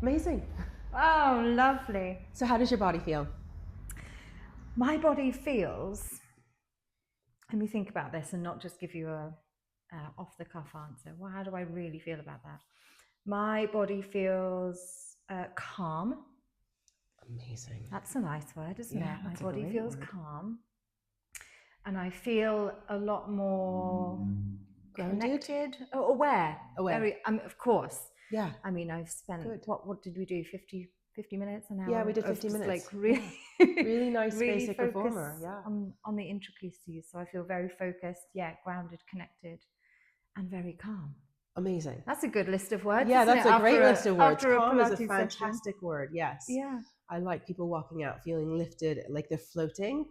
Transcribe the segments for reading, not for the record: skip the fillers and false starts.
Amazing. Oh, lovely. So how does your body feel? My body feels, let me think about this and not just give you a off the cuff answer. Well, how do I really feel about that? My body feels calm. Amazing. That's a nice word, isn't Yeah, it? My that's a body great feels word. calm. And I feel a lot more Grounded? connected, aware. Aware. Very, of course. Yeah. I mean, I've spent, Good. what did we do? 50 minutes, an hour? Yeah, we did of 50 just minutes. like really, Really nice really basic focus reformer. Yeah. on the intricacies. So I feel very focused, grounded, connected, and very calm. Amazing. That's a good list of words. Yeah, isn't that's it? a great list of words. After Calm is a Pilates fantastic word. Yes. Yeah. I like people walking out feeling lifted, like they're floating.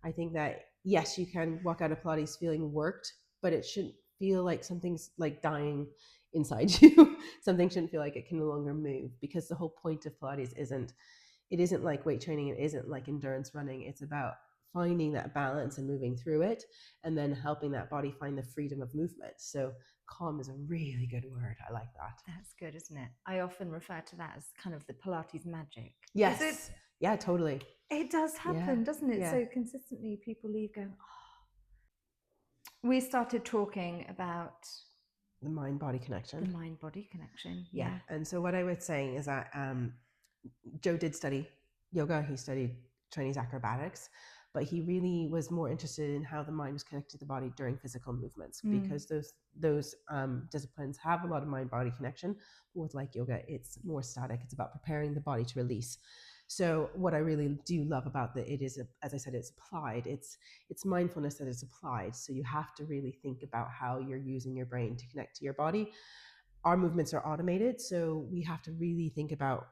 I think that, yes, you can walk out of Pilates feeling worked, but it shouldn't feel like something's like dying inside you. Something shouldn't feel like it can no longer move, because the whole point of Pilates isn't like weight training. It isn't like endurance running. It's about finding that balance and moving through it, and then helping that body find the freedom of movement. So calm is a really good word. I like that. That's good, isn't it? I often refer to that as kind of the Pilates magic. Yes. Is it? Yeah, totally. It does happen, doesn't it? Yeah. So consistently, people leave going, oh. We started talking about The mind-body connection. the mind-body connection. Yeah. And so what I would say is that Joe did study yoga. He studied Chinese acrobatics, but he really was more interested in how the mind was connected to the body during physical movements, because those disciplines have a lot of mind-body connection. But with like yoga, it's more static. It's about preparing the body to release. So what I really do love about it is, as I said, it's applied. It's mindfulness that is applied. So you have to really think about how you're using your brain to connect to your body. Our movements are automated, so we have to really think about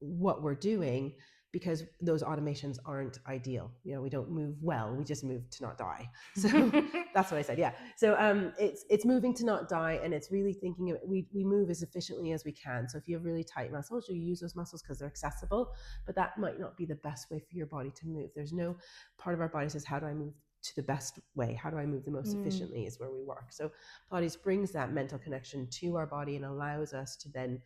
what we're doing, because those automations aren't ideal. We don't move well, we just move to not die. So that's what I said. Yeah. So it's moving to not die, and it's really thinking of, we move as efficiently as we can. So if you have really tight muscles, you use those muscles because they're accessible, but that might not be the best way for your body to move. There's no part of our body says, how do I move to the best way? How do I move the most efficiently is where we work. So Pilates brings that mental connection to our body and allows us to then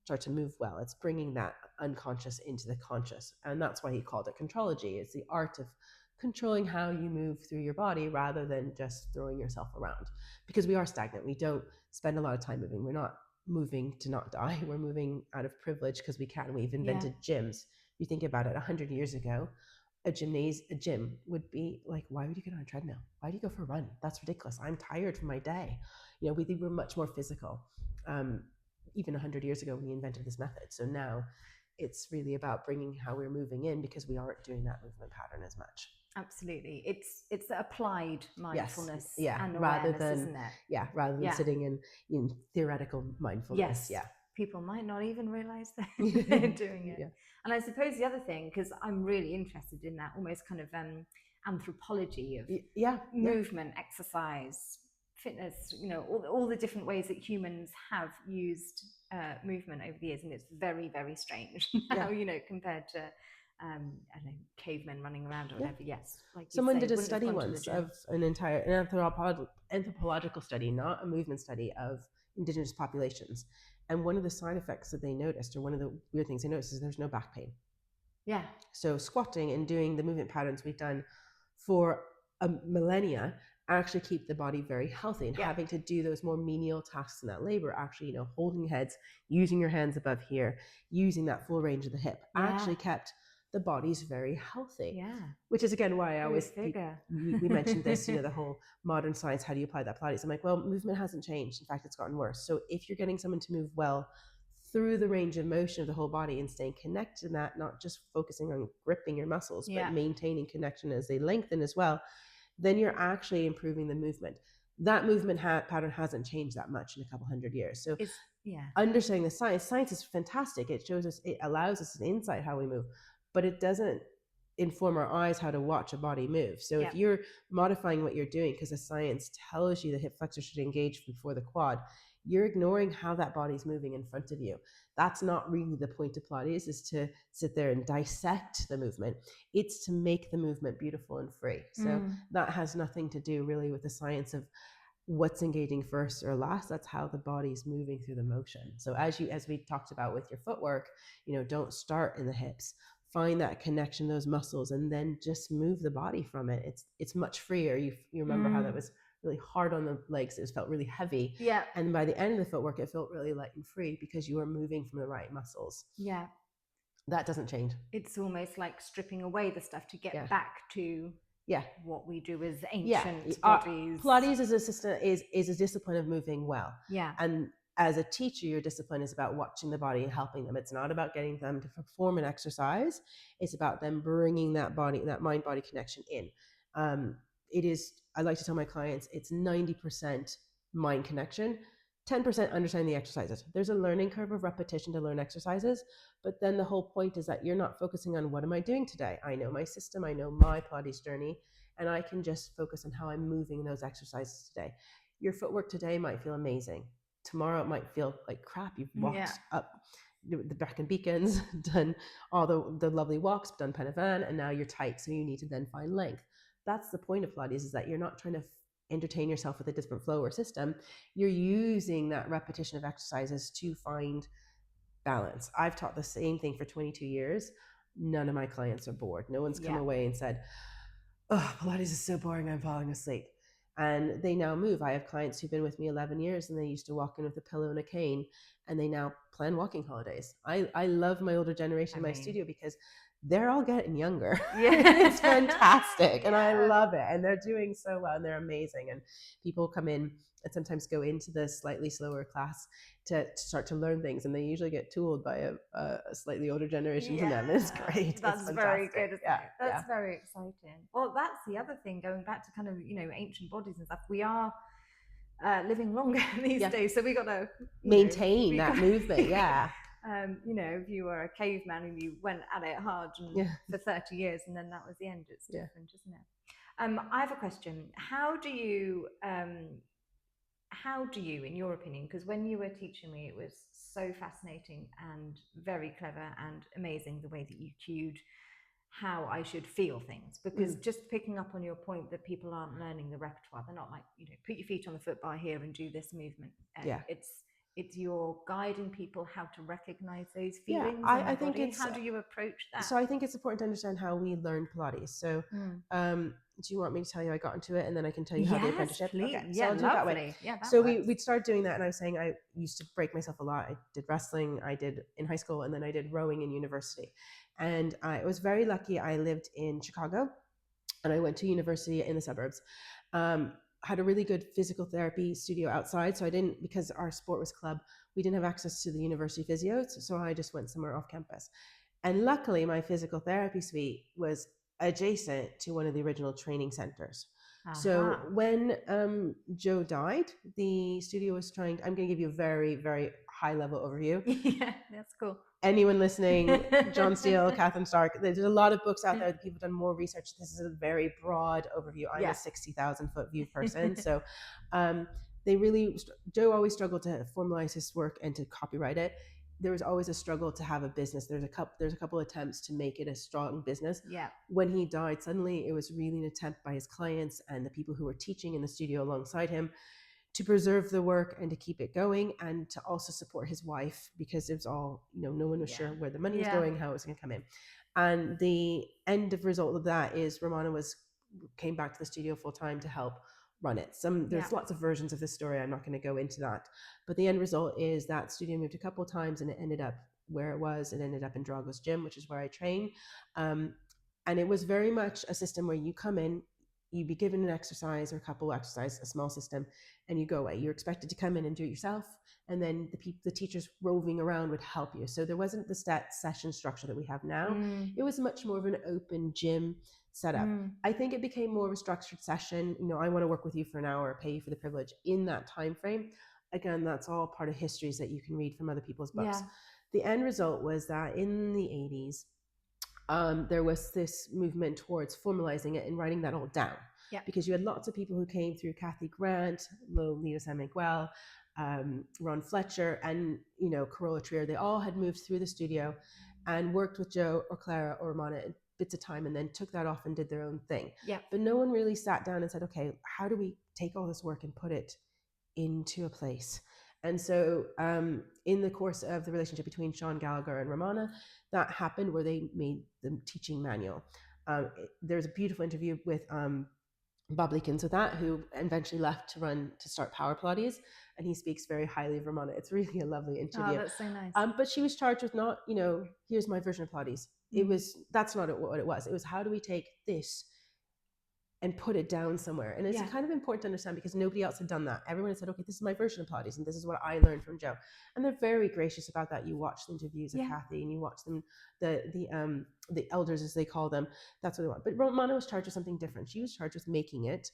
start to move well. It's bringing that unconscious into the conscious. And that's why he called it contrology. It's the art of controlling how you move through your body rather than just throwing yourself around. Because we are stagnant. We don't spend a lot of time moving. We're not moving to not die. We're moving out of privilege because we can. We've invented gyms. You think about it, 100 years ago, a gym would be like, why would you get on a treadmill? Why do you go for a run? That's ridiculous. I'm tired from my day. We were much more physical. Even 100 years ago when we invented this method. So now it's really about bringing how we're moving in, because we aren't doing that movement pattern as much. Absolutely. It's the applied mindfulness. Yes. Yeah. And rather awareness, than, isn't it? Yeah. Rather than sitting in theoretical mindfulness. Yes. Yeah. People might not even realize they're doing it. Yeah. And I suppose the other thing, because I'm really interested in that almost kind of anthropology of movement, exercise, fitness, all the different ways that humans have used movement over the years, and it's very, very strange now, compared to I don't know, cavemen running around or whatever. Yes, like someone did a study once of an anthropological study, not a movement study, of indigenous populations, and one of the side effects that they noticed, or one of the weird things they noticed, is there's no back pain. Yeah. So squatting and doing the movement patterns we've done for a millennia actually keep the body very healthy, and having to do those more menial tasks in that labor, actually, holding heads, using your hands above here, using that full range of the hip, actually kept the bodies very healthy. Yeah. Which is again why I always we mentioned this, the whole modern science, how do you apply that Pilates? I'm like, well, movement hasn't changed. In fact, it's gotten worse. So if you're getting someone to move well through the range of motion of the whole body and staying connected in that, not just focusing on gripping your muscles, but maintaining connection as they lengthen as well, then you're actually improving the movement. That movement pattern hasn't changed that much in a couple hundred years. So understanding the science is fantastic. It shows us, it allows us an insight how we move, but it doesn't inform our eyes how to watch a body move. So if you're modifying what you're doing because the science tells you the hip flexor should engage before the quad, you're ignoring how that body's moving in front of you. That's not really the point of Pilates, is to sit there and dissect the movement. It's to make the movement beautiful and free. So that has nothing to do really with the science of what's engaging first or last. That's how the body's moving through the motion. So as we talked about with your footwork, don't start in the hips. Find that connection, those muscles, and then just move the body from it. It's much freer. You remember how that was really hard on the legs. It felt really heavy. Yeah. And by the end of the footwork, it felt really light and free because you were moving from the right muscles. Yeah. That doesn't change. It's almost like stripping away the stuff to get back to what we do as ancient bodies. Pilates is a discipline of moving well. Yeah. And as a teacher, your discipline is about watching the body and helping them. It's not about getting them to perform an exercise. It's about them bringing that mind-body connection in. I like to tell my clients, it's 90% mind connection, 10% understanding the exercises. There's a learning curve of repetition to learn exercises, but then the whole point is that you're not focusing on what am I doing today? I know my system, I know my Pilates journey, and I can just focus on how I'm moving those exercises today. Your footwork today might feel amazing. Tomorrow it might feel like crap. You've walked up the Brecon Beacons, done all the lovely walks, done Pen y Fan, and now you're tight, so you need to then find length. That's the point of Pilates, is that you're not trying to entertain yourself with a different flow or system. You're using that repetition of exercises to find balance. I've taught the same thing for 22 years. None of my clients are bored. No one's come away and said, oh, Pilates is so boring, I'm falling asleep. And they now move. I have clients who've been with me 11 years and they used to walk in with a pillow and a cane, and they now plan walking holidays. I love my older generation in my studio because they're all getting younger. It's fantastic. And I love it. And they're doing so well and they're amazing. And people come in and sometimes go into the slightly slower class to start to learn things. And they usually get tooled by a slightly older generation than them. It's great. That's very good. That's very exciting. Well, that's the other thing, going back to kind of, ancient bodies and stuff. We are living longer these days. So we got to maintain that movement. Yeah. If you were a caveman and you went at it hard for 30 years and then that was the end, it's different, isn't it? I have a question. How do you, in your opinion, because when you were teaching me, it was so fascinating and very clever and amazing the way that you cued how I should feel things, because just picking up on your point that people aren't learning the repertoire. They're not like, put your feet on the foot bar here and do this movement. It's you're guiding people how to recognize those feelings. I think it's, how do you approach that? So I think it's important to understand how we learn Pilates. So do you want me to tell you I got into it and then I can tell you how the apprenticeship? Please. Okay, so I'll do it that way. So we'd start doing that, and I was saying I used to break myself a lot. I did wrestling, I did in high school, and then I did rowing in university. And I was very lucky. I lived in Chicago and I went to university in the suburbs. Had a really good physical therapy studio outside. So I didn't, because our sport was club, we didn't have access to the university physios. So I just went somewhere off campus. And luckily my physical therapy suite was adjacent to one of the original training centers. So when Joe died, the studio was trying, I'm going to give you a very, very high level overview. Yeah, that's cool. Anyone listening, John Steele, Catherine Stark, there's a lot of books out there that people have done more research. This is a very broad overview. I'm a 60,000 foot view person. So Joe always struggled to formalize his work and to copyright it. There was always a struggle to have a business. There's a couple attempts to make it a strong business. Yeah. When he died, suddenly it was really an attempt by his clients and the people who were teaching in the studio alongside him to preserve the work and to keep it going, and to also support his wife, because it was all, no one was sure where the money was going, how it was going to come in. And the end of result of that is Romana came back to the studio full time to help run it. There's lots of versions of this story. I'm not going to go into that, but the end result is that studio moved a couple of times and it ended up where it was. It ended up in Drago's gym, which is where I train. And it was very much a system where you come in, you'd be given an exercise or a couple of exercises, a small system, and you go away. You're expected to come in and do it yourself. And then the teachers roving around would help you. So there wasn't the session structure that we have now. It was much more of an open gym setup. I think it became more of a structured session. I want to work with you for an hour, pay you for the privilege in that time frame. Again, that's all part of histories that you can read from other people's books. The end result was that in the 80s, there was this movement towards formalizing it and writing that all down. Because you had lots of people who came through, Kathy Grant, Lolita San Miguel, Ron Fletcher, and Carola Trier. They all had moved through the studio and worked with Joe or Clara or Romana bits of time and then took that off and did their own thing. Yeah. But no one really sat down and said, okay, how do we take all this work and put it into a place? And so in the course of the relationship between Sean Gallagher and Romana, that happened where they made the teaching manual. There's a beautiful interview with Bob Leakins with that, who eventually left to start Power Pilates, and he speaks very highly of Romana. It's really a lovely interview. Oh, that's so nice. But she was charged with not, here's my version of Pilates. That's not what it was. It was, how do we take this and put it down somewhere? And it's kind of important to understand, because nobody else had done that. Everyone had said, okay, this is my version of Pilates, and this is what I learned from Joe. And they're very gracious about that. You watch the interviews of Kathy, and you watch them, the elders, as they call them. That's what they want. But Romana was charged with something different. She was charged with making it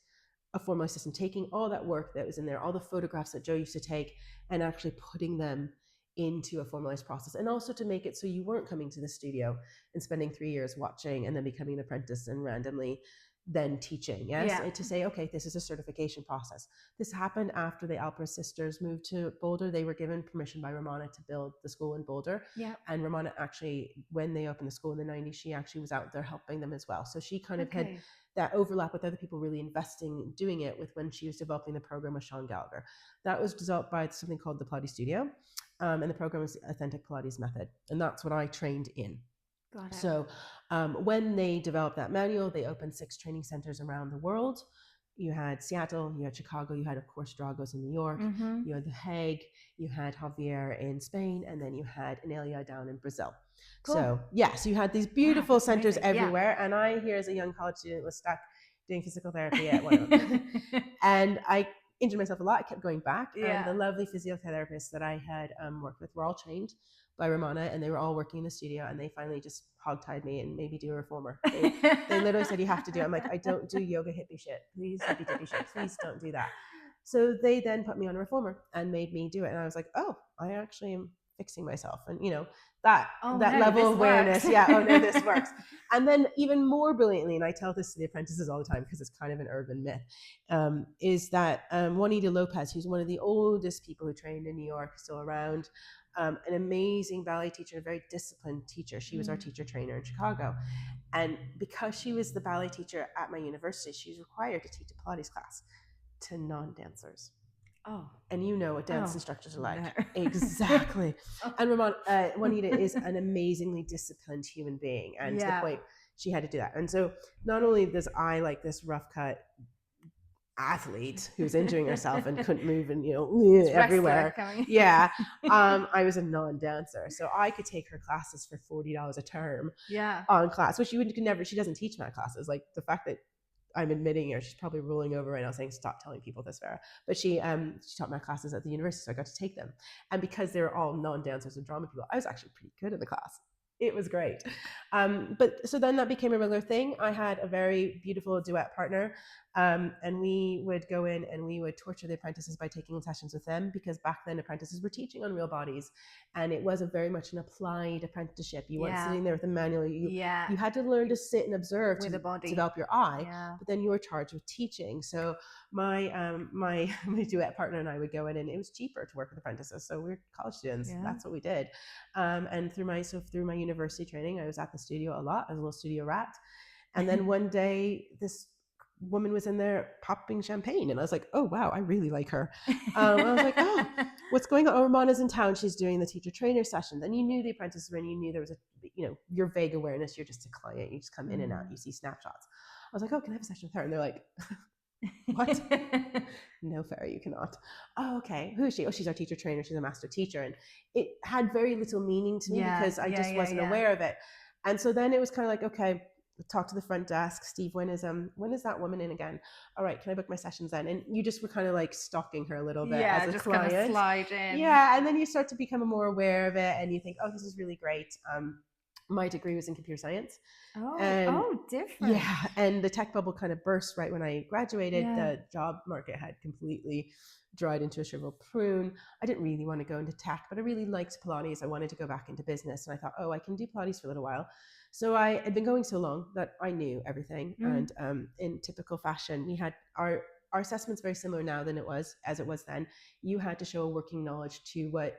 a formalized system, taking all that work that was in there, all the photographs that Joe used to take, and actually putting them into a formalized process. And also to make it so you weren't coming to the studio and spending 3 years watching and then becoming an apprentice and randomly then teaching. To say, okay, this is a certification process. This happened after the Alpera sisters moved to Boulder. They were given permission by Romana to build the school in Boulder. And Romana actually, when they opened the school in the 90s, she actually was out there helping them as well. So she kind of had that overlap with other people really investing in doing it, with when she was developing the program with Sean Gallagher. That was developed by something called the Pilates Studio. And the program is the Authentic Pilates Method. And that's what I trained in. Got it. So when they developed that manual, they opened 6 training centers around the world. You had Seattle, you had Chicago, you had, of course, Dragos in New York, you had The Hague, you had Javier in Spain, and then you had Inelia down in Brazil. Cool. So yes, you had these beautiful centers everywhere. And I, here as a young college student, was stuck doing physical therapy at one of them. And I injured myself a lot. I kept going back. And the lovely physiotherapists that I had worked with were all trained by Romana, and they were all working in the studio, and they finally just hogtied me and made me do a reformer. They literally said, you have to do it. I'm like, I don't do yoga hippie shit. Please, hippie dippy shit. Please don't do that. So they then put me on a reformer and made me do it. And I was like, oh, I actually am fixing myself. And that level of awareness. This works. And then even more brilliantly, and I tell this to the apprentices all the time because it's kind of an urban myth, is that Juanita Lopez, who's one of the oldest people who trained in New York, still around, an amazing ballet teacher, a very disciplined teacher. She was our teacher trainer in Chicago. And because she was the ballet teacher at my university, she was required to teach a Pilates class to non-dancers. Oh. And you know what dance instructors are like. No. Exactly. And Juanita is an amazingly disciplined human being. And to the point, she had to do that. And so not only does I, like this rough cut athlete who was injuring herself and couldn't move and everywhere, I was a non-dancer, so I could take her classes for $40 a term on class, which you could never. She doesn't teach my classes. Like, the fact that I'm admitting her, she's probably rolling over right now saying, stop telling people this, Fera. But she taught my classes at the university, so I got to take them. And because they were all non-dancers and drama people, I was actually pretty good in the class. It was great. But so then that became a regular thing. I had a very beautiful duet partner, and we would go in and we would torture the apprentices by taking sessions with them, because back then apprentices were teaching on real bodies, and it was very much an applied apprenticeship. You weren't sitting there with a manual. You had to learn to sit and observe with to develop your eye, but then you were charged with teaching. So my my duet partner and I would go in, and it was cheaper to work with apprentices. So we were college students. That's what we did. And through my university training, I was at the studio a lot. I was a little studio rat. And then one day, this woman was in there popping champagne, and I was like, oh wow, I really like her. I was like, oh, what's going on? Oh, Romana's in town, she's doing the teacher trainer session. Then you knew the apprentices were in, you knew there was your vague awareness, you're just a client, you just come in and out, you see snapshots. I was like, oh, can I have a session with her? And they're like, what? No, Fera, you cannot. Oh, okay. Who is she? Oh, she's our teacher trainer, she's a master teacher. And it had very little meaning to me because I just wasn't aware of it. And so then it was kind of like, okay, talk to the front desk. Steve, when is that woman in again? All right, can I book my sessions then? And you just were kind of like stalking her a little bit as a client. Kind of slide in. Yeah, and then you start to become more aware of it, and you think, oh, this is really great. My degree was in computer science. Different. Yeah, and the tech bubble kind of burst right when I graduated. The job market had completely dried into a shriveled prune. I didn't really want to go into tech, but I really liked Pilates. I wanted to go back into business, and I thought, oh, I can do Pilates for a little while. So I had been going so long that I knew everything. And in typical fashion, we had our assessment's very similar now than it was then. You had to show a working knowledge to what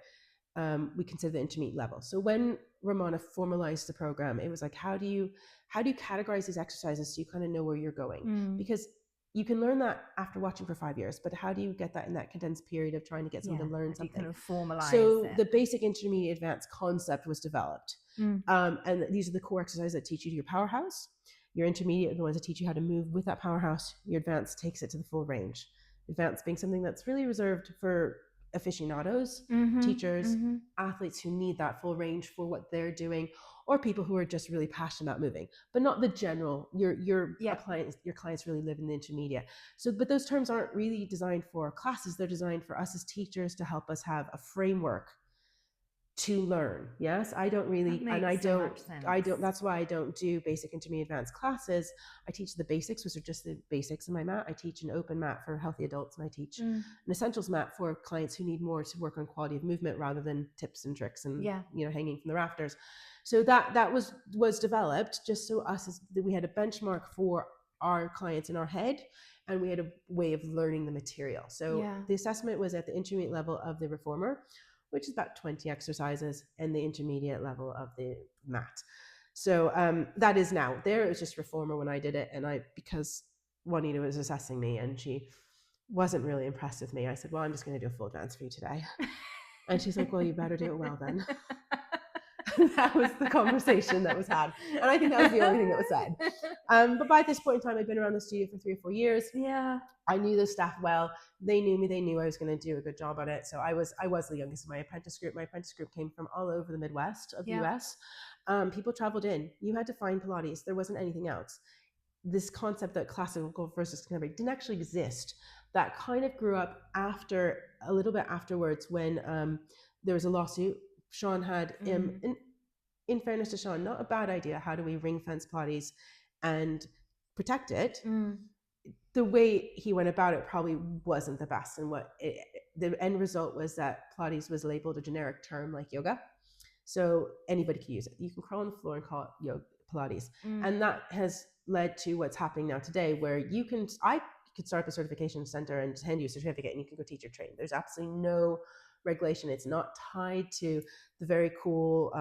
we consider the intermediate level. So when Romana formalized the program, it was like, how do you categorize these exercises so you kind of know where you're going? Because you can learn that after watching for 5 years, but how do you get that in that condensed period of trying to get someone to learn something? Kind of formalize so it. The basic, intermediate, advanced concept was developed. And these are the core exercises that teach you to your powerhouse. Your intermediate are the ones that teach you how to move with that powerhouse. Your advanced takes it to the full range. Advanced being something that's really reserved for aficionados, teachers, athletes who need that full range for what they're doing, or people who are just really passionate about moving, but not the general. Your clients really live in the intermediate. So, but those terms aren't really designed for classes. They're designed for us as teachers to help us have a framework to learn. Yes, I don't really, and I don't, that's why I don't do basic, intermediate, advanced classes. I teach the basics, which are just the basics in my mat. I teach an open mat for healthy adults, and I teach an essentials mat for clients who need more to work on quality of movement rather than tips and tricks and hanging from the rafters. So that was developed just so we had a benchmark for our clients in our head, and we had a way of learning the material. So the assessment was at the intermediate level of the reformer, which is about 20 exercises, and the intermediate level of the mat. So that is now there. It was just reformer when I did it, and because Juanita was assessing me and she wasn't really impressed with me, I said, well, I'm just going to do a full advance for you today. And she's like, well, you better do it well then. That was the conversation that was had, and I think that was the only thing that was said. But by this point in time, I'd been around the studio for 3 or 4 years. I knew the staff well. They knew me. They knew I was going to do a good job at it. So I was the youngest in my apprentice group. My apprentice group came from all over the Midwest of the US. People traveled in. You had to find Pilates. There wasn't anything else. This concept that classical versus contemporary didn't actually exist. That kind of grew up a little bit afterwards, when there was a lawsuit. Sean had, in fairness to Sean, not a bad idea. How do we ring fence Pilates and protect it? The way he went about it probably wasn't the best. And the end result was that Pilates was labeled a generic term like yoga. So anybody can use it. You can crawl on the floor and call it yoga, Pilates. And that has led to what's happening now today, where I could start up a certification center and hand you a certificate and you can go teach or train. There's absolutely no regulation. It's not tied to the very cool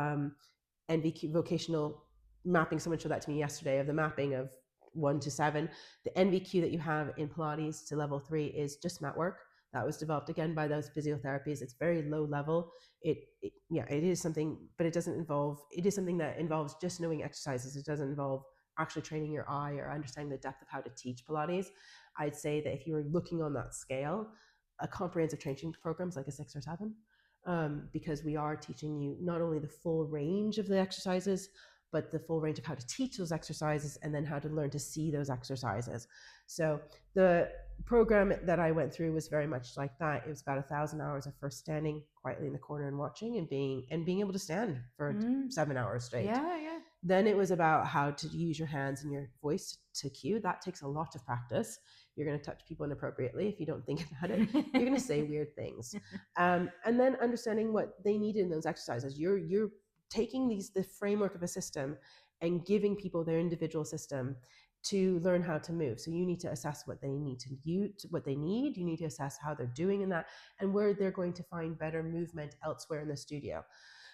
NVQ vocational mapping. Someone showed that to me yesterday, of the mapping of 1 to 7. The NVQ that you have in Pilates to level 3 is just mat work. That was developed again by those physiotherapies. It's very low level. It is something, but it is something that involves just knowing exercises. It doesn't involve actually training your eye or understanding the depth of how to teach Pilates. I'd say that if you were looking on that scale, a comprehensive training program is like a 6 or 7, because we are teaching you not only the full range of the exercises, but the full range of how to teach those exercises, and then how to learn to see those exercises. So the program that I went through was very much like that. It was about 1,000 hours of first standing quietly in the corner and watching, and being able to stand for 7 hours straight. Then it was about how to use your hands and your voice to cue. That takes a lot of practice. You're going to touch people inappropriately if you don't think about it. You're going to say weird things. And then understanding what they need in those exercises. You're taking the framework of a system and giving people their individual system to learn how to move. So you need to assess what they need to use, what they need. You need to assess how they're doing in that, and where they're going to find better movement elsewhere in the studio.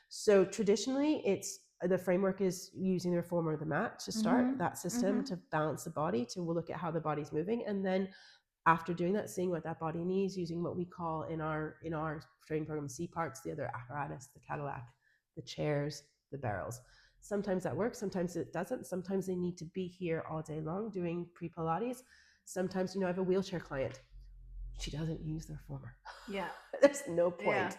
So traditionally, the framework is using the reformer of the mat to start that system to balance the body, to look at how the body's moving, and then after doing that, seeing what that body needs, using what we call in our training program C parts, the other apparatus, the Cadillac, the chairs, the barrels. Sometimes that works, sometimes it doesn't. Sometimes they need to be here all day long doing pre-Pilates. Sometimes, I have a wheelchair client. She doesn't use the reformer. There's no point.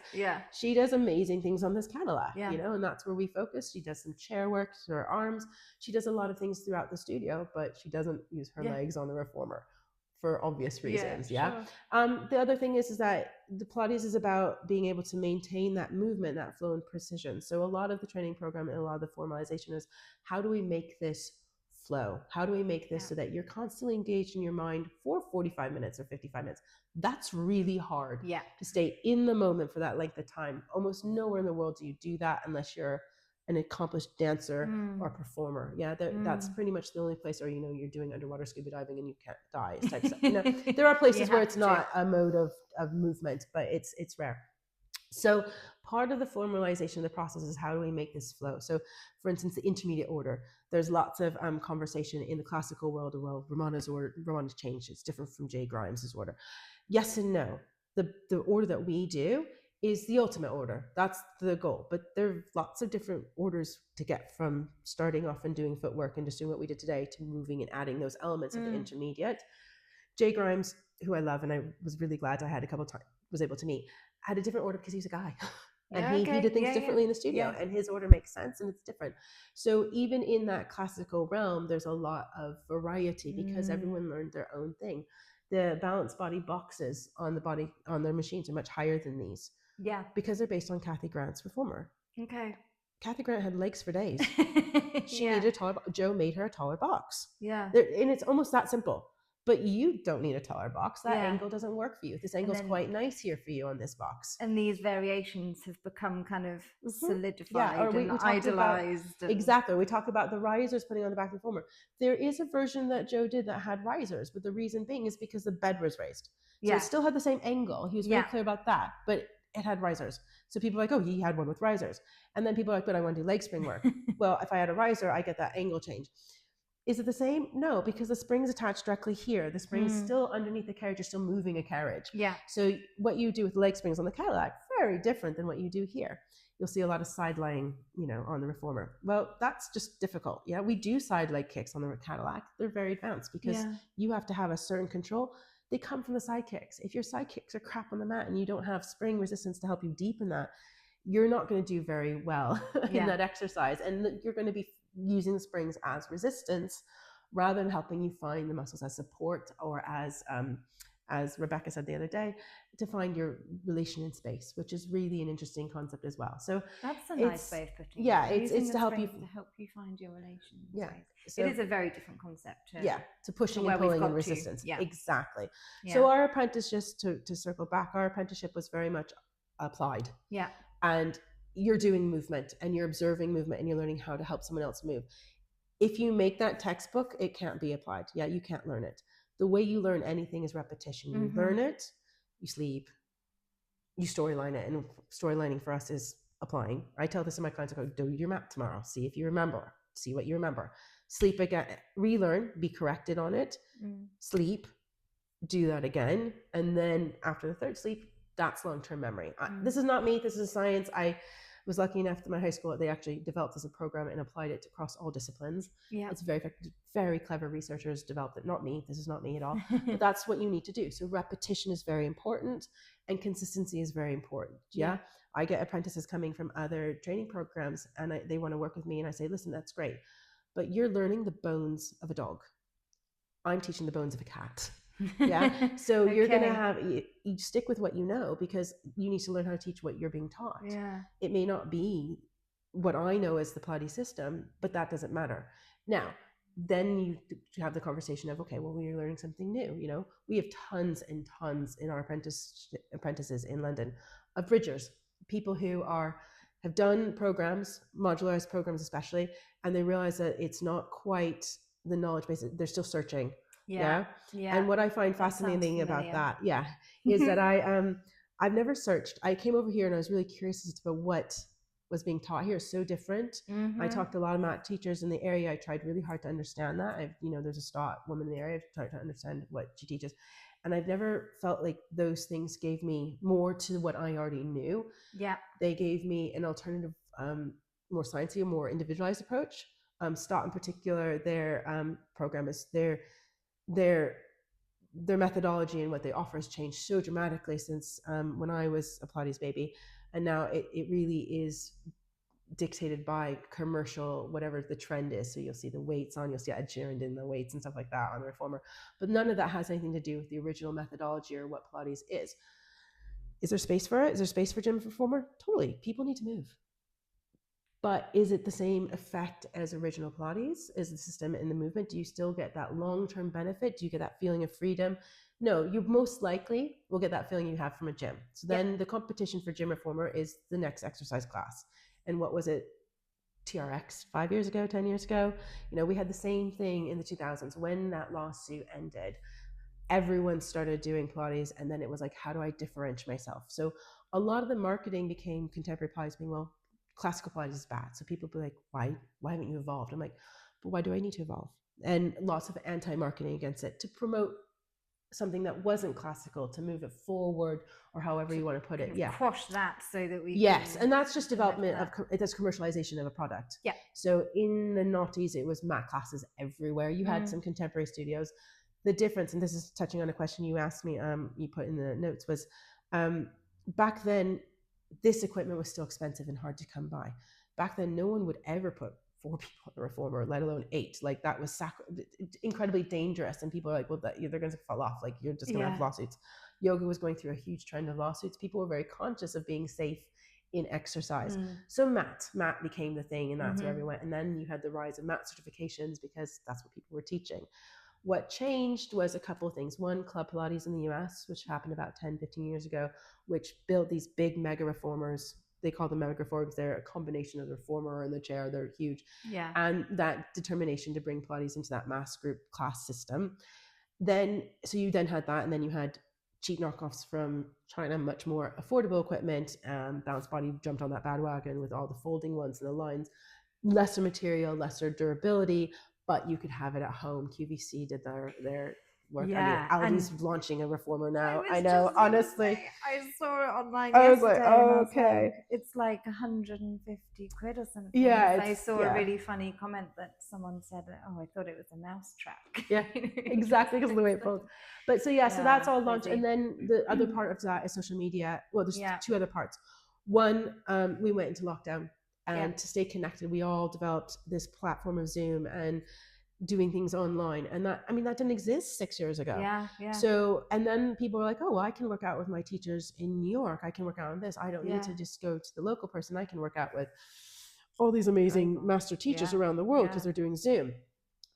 She does amazing things on this Cadillac, and that's where we focus. She does some chair work to her arms. She does a lot of things throughout the studio, but she doesn't use her legs on the reformer for obvious reasons. Sure. The other thing is that the Pilates is about being able to maintain that movement, that flow and precision. So a lot of the training program and a lot of the formalization is, how do we make this flow? How do we make this so that you're constantly engaged in your mind for 45 minutes or 55 minutes? That's really hard to stay in the moment for that length of time. Almost nowhere in the world do you do that unless you're an accomplished dancer or performer. That's pretty much the only place where you're doing underwater scuba diving and you can't die type stuff. There are places where it's not a mode of movement, but it's rare. So part of the formalization of the process is how do we make this flow? So for instance, the intermediate order, there's lots of conversation in the classical world of, well, Romana's changed. It's different from Jay Grimes's order. Yes and no. The order that we do is the ultimate order. That's the goal. But there are lots of different orders to get from starting off and doing footwork and just doing what we did today to moving and adding those elements of the intermediate. Jay Grimes, who I love, and I was really glad I had a couple of times was able to meet, had a different order because he's a guy. And he did things differently in the studio, and his order makes sense and it's different. So even in that classical realm, there's a lot of variety because everyone learned their own thing. The balanced body boxes on the body on their machines are much higher than these. Yeah. Because they're based on Kathy Grant's reformer. Okay. Kathy Grant had legs for days. She needed a taller. Joe made her a taller box. Yeah. And it's almost that simple. But you don't need a taller box. That angle doesn't work for you. This angle's quite nice here for you on this box. And these variations have become kind of solidified and idolized. Exactly. We talk about the risers putting on the back of the reformer. There is a version that Joe did that had risers, but the reason being is because the bed was raised. So it still had the same angle. He was very clear about that, but it had risers. So people are like, oh, he had one with risers. And then people are like, but I want to do leg spring work. Well, if I had a riser, I get that angle change. Is it the same? No, because the spring's attached directly here. The spring's still underneath the carriage. You're still moving a carriage. Yeah. So what you do with leg springs on the Cadillac, very different than what you do here. You'll see a lot of side lying, on the reformer. Well, that's just difficult. Yeah, we do side leg kicks on the Cadillac. They're very advanced because you have to have a certain control. They come from the side kicks. If your side kicks are crap on the mat and you don't have spring resistance to help you deepen that, you're not going to do very well in that exercise. And you're going to be using the springs as resistance rather than helping you find the muscles as support or as Rebecca said the other day, to find your relation in space, which is really an interesting concept as well. So that's a nice way of putting it. Yeah, it's to help you find your relation in space. So, it is a very different concept to pushing and pulling and resistance. Yeah. Exactly. Yeah. So our apprentice, just to circle back, our apprenticeship was very much applied. Yeah. And you're doing movement and you're observing movement and you're learning how to help someone else move. If you make that textbook, it can't be applied. Yeah, you can't learn it. The way you learn anything is repetition. You learn it, you sleep, you storyline it. And storylining for us is applying. I tell this to my clients, I go, do your map tomorrow. See if you remember. See what you remember. Sleep again, relearn, be corrected on it. Sleep, do that again. And then after the third sleep, that's long-term memory. This is not me. This is science. I was lucky enough that my high school, they actually developed as a program and applied it across all disciplines. Yeah. It's very effective. Very clever researchers developed it. Not me. This is not me at all. But that's what you need to do. So repetition is very important and consistency is very important. Yeah. I get apprentices coming from other training programs and they want to work with me. And I say, listen, that's great. But you're learning the bones of a dog. I'm teaching the bones of a cat. Yeah. So you're going to have, you stick with what you know because you need to learn how to teach what you're being taught. Yeah. It may not be what I know as the Pilates system, but that doesn't matter. Now, then you have the conversation of, okay, well, we're learning something new. We have tons and tons in our apprentices in London of bridgers, people who have done programs, modularized programs especially, and they realize that it's not quite the knowledge base. They're still searching. Yeah. And what I find fascinating about that, is that I've never searched. I came over here and I was really curious as to what was being taught here. It's so different. I talked to a lot of mat teachers in the area. I tried really hard to understand that. There's a Stott woman in the area. I've tried to understand what she teaches. And I've never felt like those things gave me more to what I already knew. Yeah. They gave me an alternative, more sciencey, more individualized approach. Stott in particular, their program is their methodology and what they offer has changed so dramatically since when I was a Pilates baby, and now it really is dictated by commercial, whatever the trend is. So you'll see the weights on, you'll see Ed Sheeran in the weights and stuff like that on the reformer, but none of that has anything to do with the original methodology or what Pilates is. Is there space for it? Is there space for gym reformer? Totally. People need to move. But is it the same effect as original Pilates? Is the system and the movement? Do you still get that long-term benefit? Do you get that feeling of freedom? No, you most likely will get that feeling you have from a gym. So then the competition for gym reformer is the next exercise class. And what was it? TRX 5 years ago, 10 years ago? We had the same thing in the 2000s when that lawsuit ended. Everyone started doing Pilates, and then it was like, how do I differentiate myself? So a lot of the marketing became contemporary Pilates being, well, classical Pilates is bad. So people be like, why haven't you evolved? I'm like, but why do I need to evolve? And lots of anti-marketing against it to promote something that wasn't classical, to move it forward, or however you want to put it. Yeah, quash that so that we and that's just development of that's commercialization of a product. Yeah. So in the noughties, it was mat classes everywhere. You had some contemporary studios. The difference, and this is touching on a question you asked me, you put in the notes, was back then this equipment was still expensive and hard to come by. Back then, no one would ever put 4 people on the reformer, let alone 8. Like that was incredibly dangerous, and people are like, well, they're going to fall off. Like you're just going to have lawsuits. Yoga was going through a huge trend of lawsuits. People were very conscious of being safe in exercise. So mat became the thing, and that's where we went. And then you had the rise of mat certifications because that's what people were teaching. What changed was a couple of things. One, Club Pilates in the US, which happened about 10, 15 years ago, which built these big mega reformers. They call them mega reformers. They're a combination of the reformer and the chair. They're huge. Yeah. And that determination to bring Pilates into that mass group class system. Then, so you then had that, and then you had cheap knockoffs from China, much more affordable equipment. Balanced Body jumped on that bandwagon with all the folding ones and the lines. Lesser material, lesser durability, but you could have it at home. QVC did their work. Yeah, I mean, Aldi's launching a reformer now. I know, honestly. I saw it online I was yesterday. like, okay. Like, it's like 150 quid or something. Yeah. I saw a really funny comment that someone said, oh, I thought it was a mouse track. Yeah, exactly, because of the way it folds. But so so that's all launched. And then the other part of that is social media. Well, there's 2 other parts. One, we went into lockdown, and to stay connected, we all developed this platform of Zoom and doing things online. And that, I mean, that didn't exist 6 years ago. Yeah. So, and then people were like, oh, well, I can work out with my teachers in New York. I can work out on this. I don't need to just go to the local person. I can work out with all these amazing master teachers around the world because they're doing Zoom.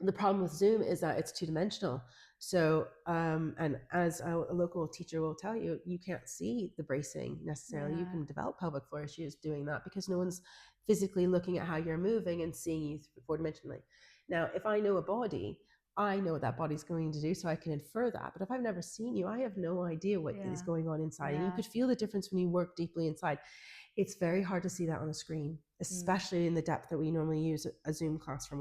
The problem with Zoom is that it's 2-dimensional. So, and as a local teacher will tell you, you can't see the bracing necessarily. You can develop pelvic floor issues doing that because no one's physically looking at how you're moving and seeing you 4-dimensionally. Now, if I know a body, I know what that body's going to do, so I can infer that. But if I've never seen you, I have no idea what is going on inside. And you could feel the difference when you work deeply inside. It's very hard to see that on a screen, especially in the depth that we normally use a Zoom class from.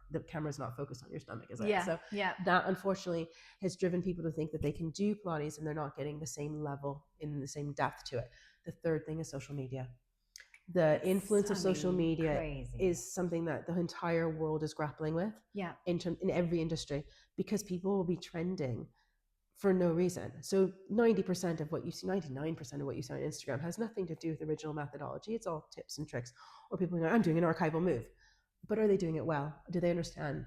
The camera's not focused on your stomach, is it? So that unfortunately has driven people to think that they can do Pilates and they're not getting the same level in the same depth to it. The third thing is social media. The influence of social media is something that the entire world is grappling with in every industry, because people will be trending for no reason. So 90% of what you see, 99% of what you see on Instagram has nothing to do with original methodology. It's all tips and tricks. Or people going, I'm doing an archival move. But are they doing it well? Do they understand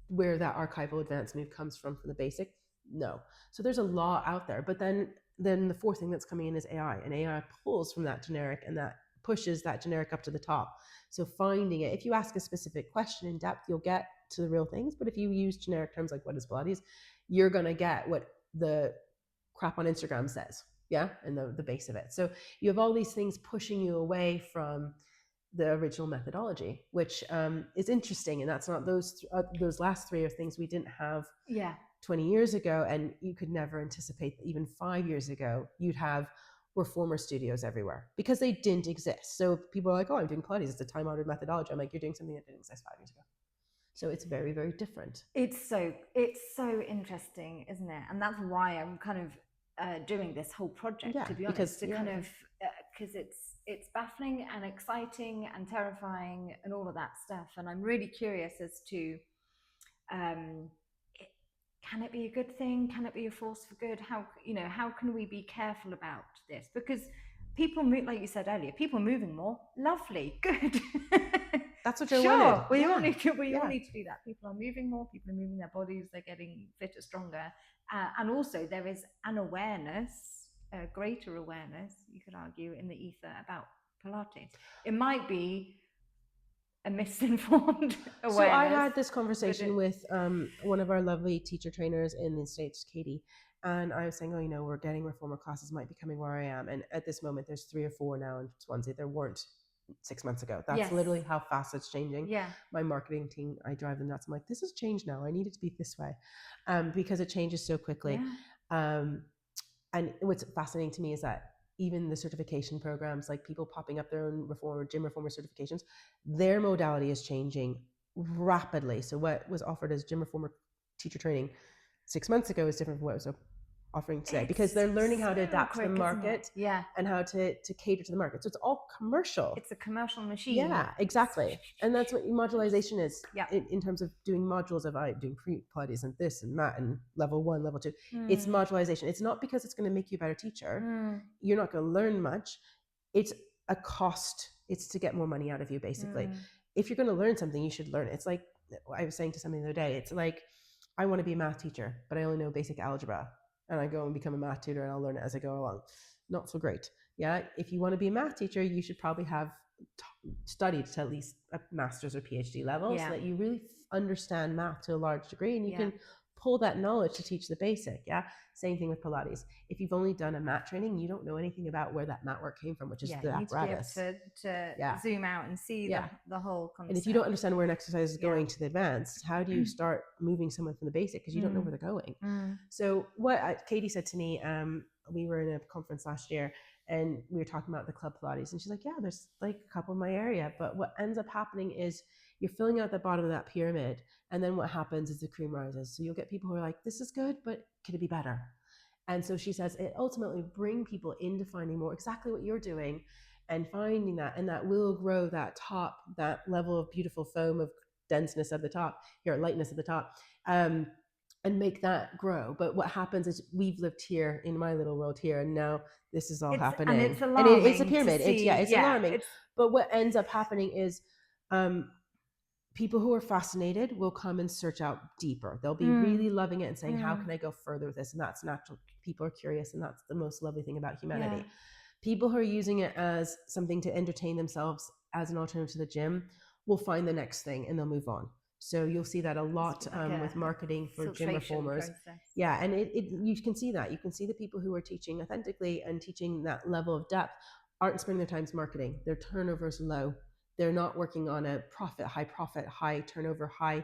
where that archival advanced move comes from the basic? No. So there's a lot out there. But then the fourth thing that's coming in is AI. And AI pulls from that generic, and that pushes that generic up to the top. So finding it, if you ask a specific question in depth, you'll get to the real things. But if you use generic terms like what is Pilates, you're going to get what the crap on Instagram says, and the base of it. So you have all these things pushing you away from the original methodology, which is interesting. And that's not those last 3 are things we didn't have 20 years ago. And you could never anticipate that even 5 years ago, you'd have reformer studios everywhere, because they didn't exist. So people are like, oh, I'm doing Pilates. It's a time-honored methodology. I'm like, you're doing something that didn't exist 5 years ago. So it's very, very different. It's so interesting, isn't it? And that's why I'm kind of doing this whole project, to be honest, because it's baffling and exciting and terrifying and all of that stuff. And I'm really curious as to, can it be a good thing? Can it be a force for good? How can we be careful about this? Because people move, like you said earlier, people moving more, lovely, good. That's what you wanted. We all need to do that. People are moving more. People are moving their bodies. They're getting fitter, stronger, and also there is an awareness, a greater awareness, you could argue, in the ether about Pilates. It might be a misinformed awareness. So I had this conversation with one of our lovely teacher trainers in the States, Katie, and I was saying, oh, we're getting reformer classes, might be coming where I am. And at this moment, there's 3 or 4 now in Swansea. There weren't 6 months ago. That's literally how fast it's changing. My marketing team, I drive them nuts. I'm like, this has changed now. I need it to be this way, because it changes so quickly. And what's fascinating to me is that even the certification programs, like people popping up their own gym reformer certifications, their modality is changing rapidly. So what was offered as gym reformer teacher training 6 months ago is different from what was offering today, because they're learning how to adapt to the market and how to cater to the market. So it's all commercial. It's a commercial machine. Yeah, exactly. And that's what modularization is in terms of doing modules of doing free Pilates and this and that and level 1, level 2. It's modularization. It's not because it's going to make you a better teacher. You're not going to learn much. It's a cost. It's to get more money out of you, basically. If you're going to learn something, you should learn it. It's like I was saying to somebody the other day, it's like, I want to be a math teacher, but I only know basic algebra. And I go and become a math tutor and I'll learn it as I go along. Not so great. Yeah. If you want to be a math teacher, you should probably have studied to at least a master's or PhD level, so that you really understand math to a large degree, and you can pull that knowledge to teach the basic. Yeah. Same thing with Pilates. If you've only done a mat training, you don't know anything about where that mat work came from, which is the apparatus. You need to be able to zoom out and see the whole concept. And if you don't understand where an exercise is going to the advanced, how do you start moving someone from the basic? Because you don't know where they're going. So what Katie said to me, we were in a conference last year and we were talking about the club Pilates, and she's like, yeah, there's like a couple in my area, but what ends up happening is you're filling out the bottom of that pyramid, and then what happens is the cream rises. So you'll get people who are like, this is good, but could it be better? And so she says it ultimately bring people into finding more exactly what you're doing and finding that, and that will grow that top, that level of beautiful foam of denseness at the top, here, lightness at the top, and make that grow. But what happens is we've lived here in my little world here, and now this is all happening. And it's alarming. And it's a pyramid. It's alarming. But what ends up happening is people who are fascinated will come and search out deeper. They'll be really loving it and saying, how can I go further with this? And that's natural. People are curious, and that's the most lovely thing about humanity. People who are using it as something to entertain themselves as an alternative to the gym will find the next thing and they'll move on. So you'll see that a lot with marketing for gym reformers. Yeah, and you can see that. You can see the people who are teaching authentically and teaching that level of depth aren't spending their time marketing. Their turnover is low. They're not working on a profit, high turnover, high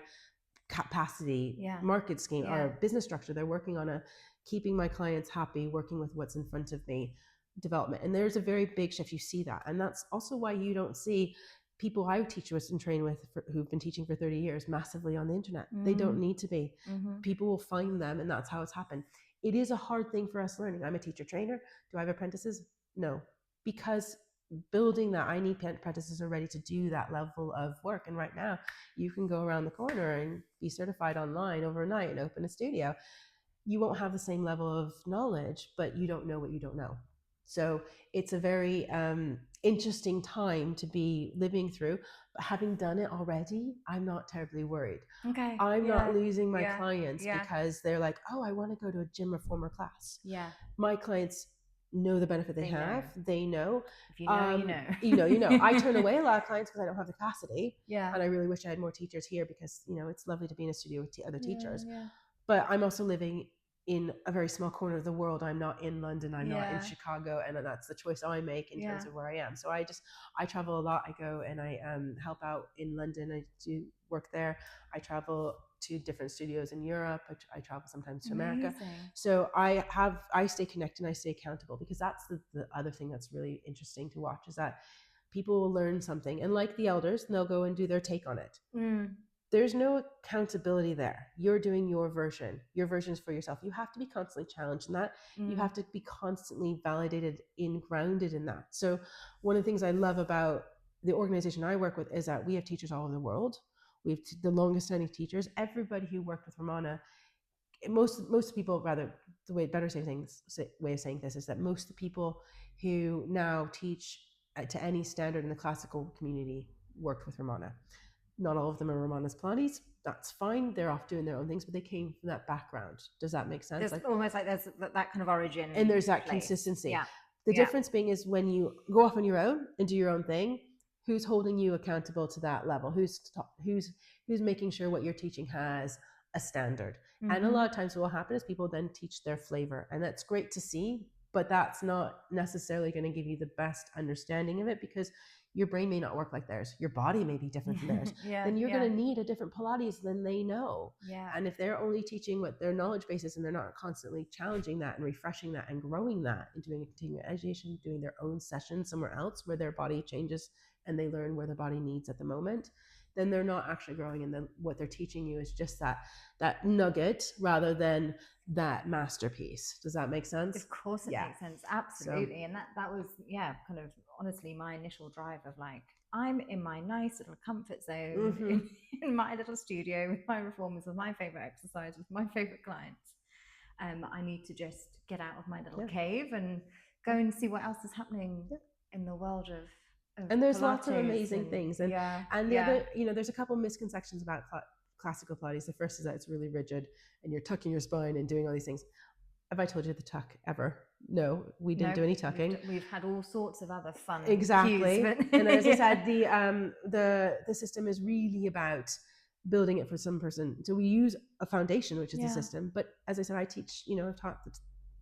capacity market scheme or business structure. They're working on a keeping my clients happy, working with what's in front of me development. And there's a very big shift. You see that. And that's also why you don't see people I teach with and train with who've been teaching for 30 years massively on the internet. They don't need to be. People will find them, and that's how it's happened. It is a hard thing for us learning. I'm a teacher trainer. Do I have apprentices? No, because building that, I need apprentices who are ready to do that level of work. And right now you can go around the corner and be certified online overnight and open a studio. You won't have the same level of knowledge, but you don't know what you don't know. So it's a very interesting time to be living through. But having done it already, I'm not terribly worried. I'm not losing my clients because they're like, oh, I want to go to a gym reformer class. My clients know the benefit they have. They know. If you know, you know. you know. I turn away a lot of clients because I don't have the capacity. And I really wish I had more teachers here, because it's lovely to be in a studio with other teachers. But I'm also living in a very small corner of the world. I'm not in London. I'm not in Chicago, and that's the choice I make in terms of where I am. So I travel a lot. I go and I help out in London. I do work there. I travel to different studios in Europe. I travel sometimes to America. So I stay connected and I stay accountable, because that's the other thing that's really interesting to watch, is that people will learn something, and like the elders, they'll go and do their take on it. There's no accountability there. You're doing your version. Your version is for yourself. You have to be constantly challenged in that. You have to be constantly validated grounded in that. So one of the things I love about the organization I work with is that we have teachers all over the world. We have the longest standing teachers. Everybody who worked with Romana, most people, rather, the way of saying this is that most of the people who now teach to any standard in the classical community worked with Romana. Not all of them are Romana's Pilates. That's fine. They're off doing their own things, but they came from that background. Does that make sense? There's almost like there's that kind of origin. And there's that consistency. The difference being is when you go off on your own and do your own thing, who's holding you accountable to that level? Who's making sure what you're teaching has a standard? And a lot of times what will happen is people then teach their flavor, and that's great to see, but that's not necessarily going to give you the best understanding of it, because your brain may not work like theirs, your body may be different from theirs, then you're going to need a different Pilates than they know. And if they're only teaching what their knowledge base is and they're not constantly challenging that and refreshing that and growing that and doing a continuing education, doing their own session somewhere else where their body changes and they learn where their body needs at the moment, then they're not actually growing. And then what they're teaching you is just that nugget rather than that masterpiece. Does that make sense? Of course it makes sense. Absolutely. So, and that was, kind of honestly my initial drive of like, I'm in my nice little comfort zone in my little studio with my reformers, with my favorite exercise, with my favorite clients. I need to just get out of my little cave and go and see what else is happening in the world of and there's Pilates lots of amazing things. And the other, there's a couple of misconceptions about classical Pilates. The first is that it's really rigid and you're tucking your spine and doing all these things. Have I told you the tuck ever? No, we didn't do any tucking. We've had all sorts of other fun cues, and as I said, the system is really about building it for some person. So we use a foundation, which is the system. But as I said, I teach, I've taught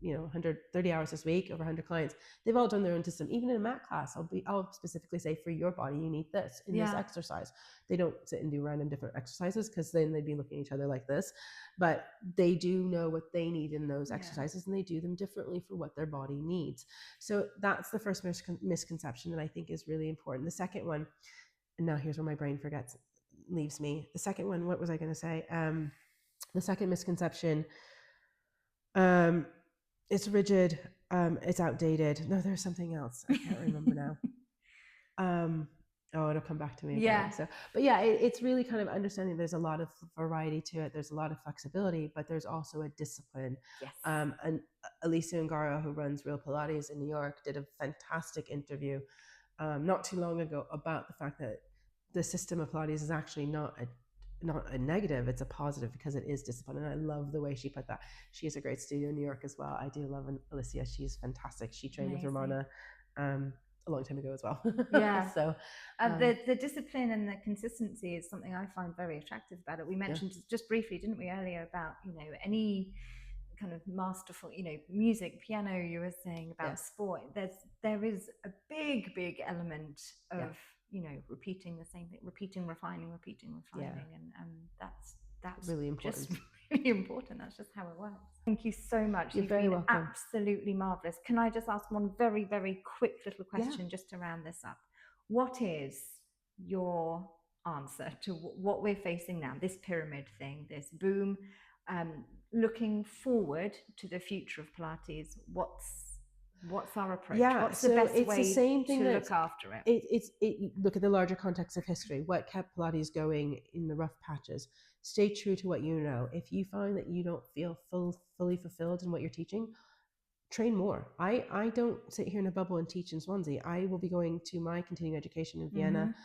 130 hours this week, over 100 clients. They've all done their own system. Even in a mat class, I'll specifically say, for your body, you need this in this exercise. They don't sit and do random different exercises because then they'd be looking at each other like this. But they do know what they need in those exercises, and they do them differently for what their body needs. So that's the first misconception that I think is really important. The second one, and now here's where my brain leaves me. The second one, what was I going to say? The second misconception, it's rigid, it's outdated. No, there's something else. I can't remember now. It'll come back to me again. So, but it's really kind of understanding there's a lot of variety to it. There's a lot of flexibility, but there's also a discipline. And Alicia Ungaro, who runs Real Pilates in New York, did a fantastic interview not too long ago about the fact that the system of Pilates is actually not a negative, it's a positive, because it is discipline. And I love the way she put that. She has a great studio in New York as well. I do love Alicia. She's fantastic. She trained with Romana a long time ago as well. So the discipline and the consistency is something I find very attractive about it. We mentioned just briefly, didn't we, earlier, about any kind of masterful, music, piano, you were saying about sport. There is a big element of repeating the same thing, repeating, refining, and that's really important. Just really important. That's just how it works. Thank you so much. You've very welcome. Absolutely marvelous. Can I just ask one very, very quick little question just to round this up? What is your answer to what we're facing now, this pyramid thing, this boom? Looking forward to the future of Pilates, what's our approach? What's the best way to look after it? It's look at the larger context of history. What kept Pilates going in the rough patches? Stay true to what you know. If you find that you don't feel fully fulfilled in what you're teaching, train more. I don't sit here in a bubble and teach in Swansea. I will be going to my continuing education in Vienna.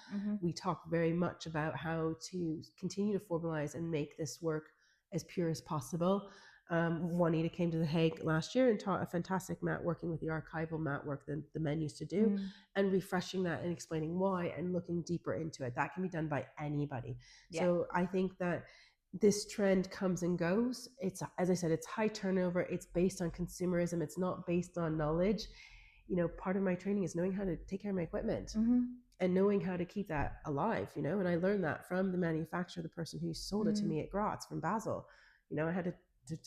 We talk very much about how to continue to formalize and make this work as pure as possible. Juanita came to The Hague last year and taught a fantastic mat, working with the archival mat work that the men used to do, and refreshing that and explaining why and looking deeper into it. That can be done by anybody. So I think that this trend comes and goes. It's, as I said, it's high turnover. It's based on consumerism. It's not based on knowledge. Part of my training is knowing how to take care of my equipment and knowing how to keep that alive, and I learned that from the manufacturer, the person who sold it to me at Graz from Basel. I had to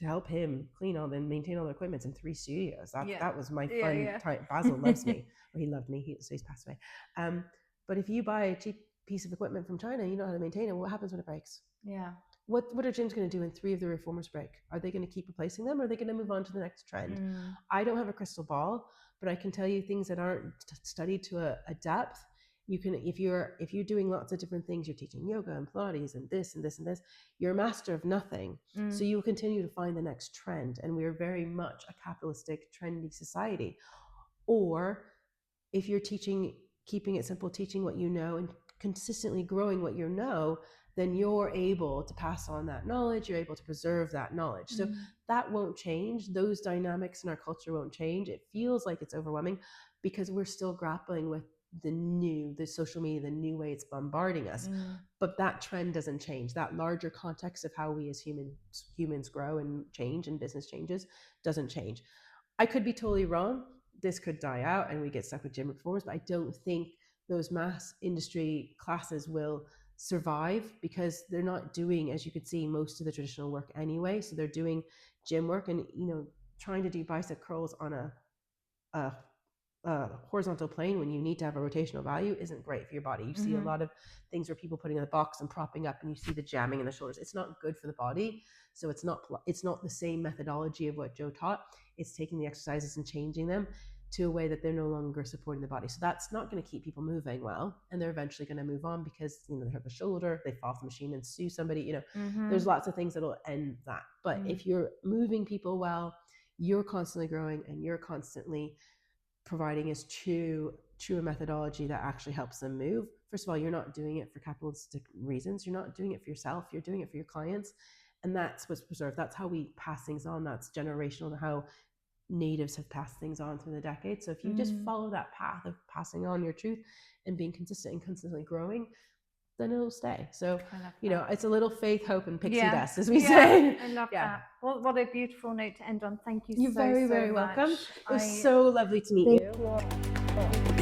help him clean all and maintain all the equipment in 3 studios. That was my fun time. Basel loves me, or he loved me. He's passed away. But if you buy a cheap piece of equipment from China, you know how to maintain it. What happens when it breaks? What are gyms going to do when 3 of the reformers break? Are they going to keep replacing them, or are they going to move on to the next trend? I don't have a crystal ball, but I can tell you things that aren't studied to a depth. You can, if you're doing lots of different things, you're teaching yoga and Pilates and this and this and this, you're a master of nothing. So you will continue to find the next trend. And we're very much a capitalistic, trendy society. Or if you're teaching, keeping it simple, teaching what you know and consistently growing what you know, then you're able to pass on that knowledge. You're able to preserve that knowledge. So that won't change. Those dynamics in our culture won't change. It feels like it's overwhelming because we're still grappling with the social media, the new way it's bombarding us. But that trend doesn't change. That larger context of how we as humans grow and change and business changes doesn't change. I could be totally wrong. This could die out and we get stuck with gym reformers, but I don't think those mass industry classes will survive because they're not doing, as you could see, most of the traditional work anyway. So they're doing gym work, and trying to do bicep curls on a horizontal plane when you need to have a rotational value isn't great for your body. You see a lot of things where people putting in a box and propping up, and you see the jamming in the shoulders. It's not good for the body. So it's not the same methodology of what Joe taught. It's taking the exercises and changing them to a way that they're no longer supporting the body. So that's not going to keep people moving well, and they're eventually going to move on because they hurt the shoulder, they fall off the machine and sue somebody. There's lots of things that'll end that. But if you're moving people well, you're constantly growing, and you're constantly providing is true methodology that actually helps them move. First of all, you're not doing it for capitalistic reasons. You're not doing it for yourself. You're doing it for your clients. And that's what's preserved. That's how we pass things on. That's generational, and how natives have passed things on through the decades. So if you just follow that path of passing on your truth and being consistent and constantly growing, then it'll stay. So, it's a little faith, hope, and pixie dust, as we say. I love that. Well, what a beautiful note to end on. Thank you. You're very, very welcome. It was so lovely to meet you.